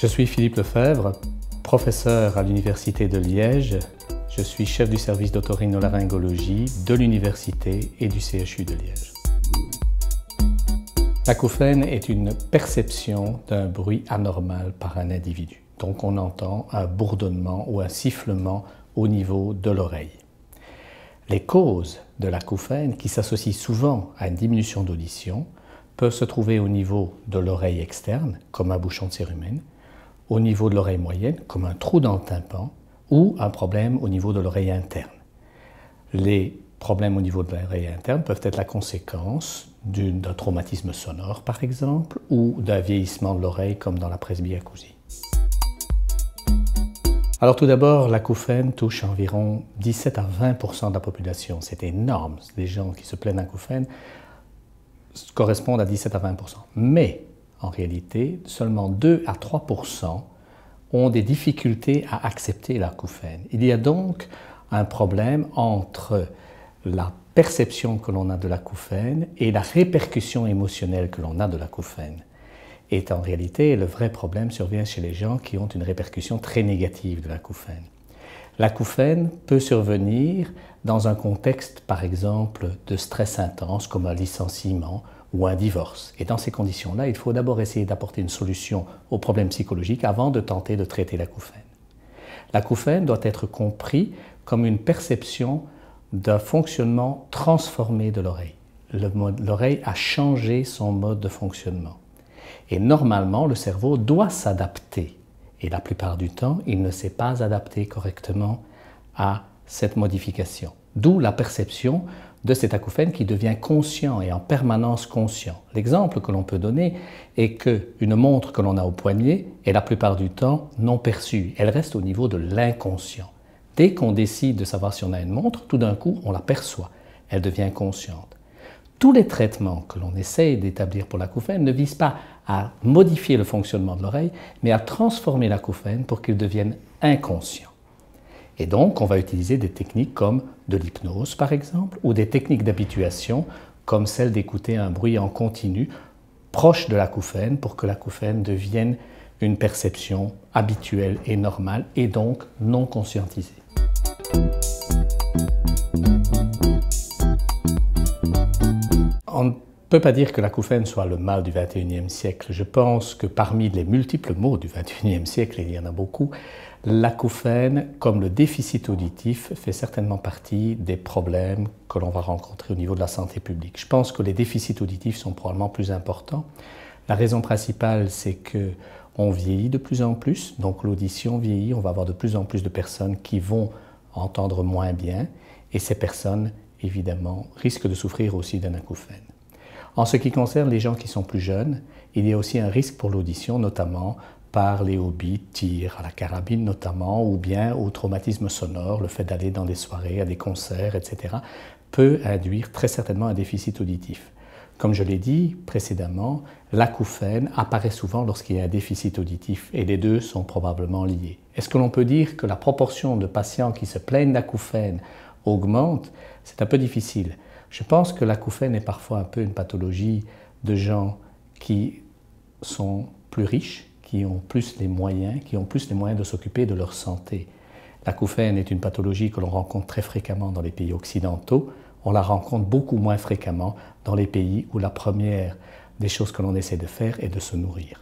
Je suis Philippe Lefebvre, professeur à l'Université de Liège. Je suis chef du service d'otorhinolaryngologie de l'Université et du CHU de Liège. L'acouphène est une perception d'un bruit anormal par un individu. Donc on entend un bourdonnement ou un sifflement au niveau de l'oreille. Les causes de l'acouphène, qui s'associent souvent à une diminution d'audition, peuvent se trouver au niveau de l'oreille externe, comme un bouchon de cérumen, au niveau de l'oreille moyenne, comme un trou dans le tympan, ou un problème au niveau de l'oreille interne. Les problèmes au niveau de l'oreille interne peuvent être la conséquence d'un traumatisme sonore, par exemple, ou d'un vieillissement de l'oreille, comme dans la presbyacousie. Alors tout d'abord, l'acouphène touche environ 17 à 20% de la population. C'est énorme. Les gens qui se plaignent d'acouphène correspondent à 17 à 20%. Mais, en réalité, seulement 2 à 3% ont des difficultés à accepter l'acouphène. Il y a donc un problème entre la perception que l'on a de l'acouphène et la répercussion émotionnelle que l'on a de l'acouphène. Et en réalité, le vrai problème survient chez les gens qui ont une répercussion très négative de l'acouphène. L'acouphène peut survenir dans un contexte, par exemple, de stress intense, comme un licenciement ou un divorce. Et dans ces conditions-là, il faut d'abord essayer d'apporter une solution aux problèmes psychologiques avant de tenter de traiter l'acouphène. L'acouphène doit être compris comme une perception d'un fonctionnement transformé de l'oreille. L'oreille a changé son mode de fonctionnement. Et normalement, le cerveau doit s'adapter. Et la plupart du temps, il ne s'est pas adapté correctement à cette modification. D'où la perception de cet acouphène qui devient conscient et en permanence conscient. L'exemple que l'on peut donner est qu'une montre que l'on a au poignet est la plupart du temps non perçue. Elle reste au niveau de l'inconscient. Dès qu'on décide de savoir si on a une montre, tout d'un coup, on la perçoit. Elle devient consciente. Tous les traitements que l'on essaye d'établir pour l'acouphène ne visent pas à modifier le fonctionnement de l'oreille, mais à transformer l'acouphène pour qu'il devienne inconscient. Et donc, on va utiliser des techniques comme de l'hypnose, par exemple, ou des techniques d'habituation, comme celle d'écouter un bruit en continu, proche de l'acouphène, pour que l'acouphène devienne une perception habituelle et normale, et donc non conscientisée. On ne peut pas dire que l'acouphène soit le mal du XXIe siècle. Je pense que parmi les multiples maux du XXIe siècle, il y en a beaucoup, l'acouphène, comme le déficit auditif, fait certainement partie des problèmes que l'on va rencontrer au niveau de la santé publique. Je pense que les déficits auditifs sont probablement plus importants. La raison principale, c'est qu'on vieillit de plus en plus, donc l'audition vieillit, on va avoir de plus en plus de personnes qui vont entendre moins bien, et ces personnes, évidemment, risquent de souffrir aussi d'un acouphène. En ce qui concerne les gens qui sont plus jeunes, il y a aussi un risque pour l'audition, notamment par les hobbies, tirs à la carabine notamment, ou bien au traumatisme sonore, le fait d'aller dans des soirées, à des concerts, etc., peut induire très certainement un déficit auditif. Comme je l'ai dit précédemment, l'acouphène apparaît souvent lorsqu'il y a un déficit auditif et les deux sont probablement liés. Est-ce que l'on peut dire que la proportion de patients qui se plaignent d'acouphène augmente? C'est un peu difficile. Je pense que l'acouphène est parfois un peu une pathologie de gens qui sont plus riches, qui ont plus les moyens de s'occuper de leur santé. L'acouphène est une pathologie que l'on rencontre très fréquemment dans les pays occidentaux. On la rencontre beaucoup moins fréquemment dans les pays où la première des choses que l'on essaie de faire est de se nourrir.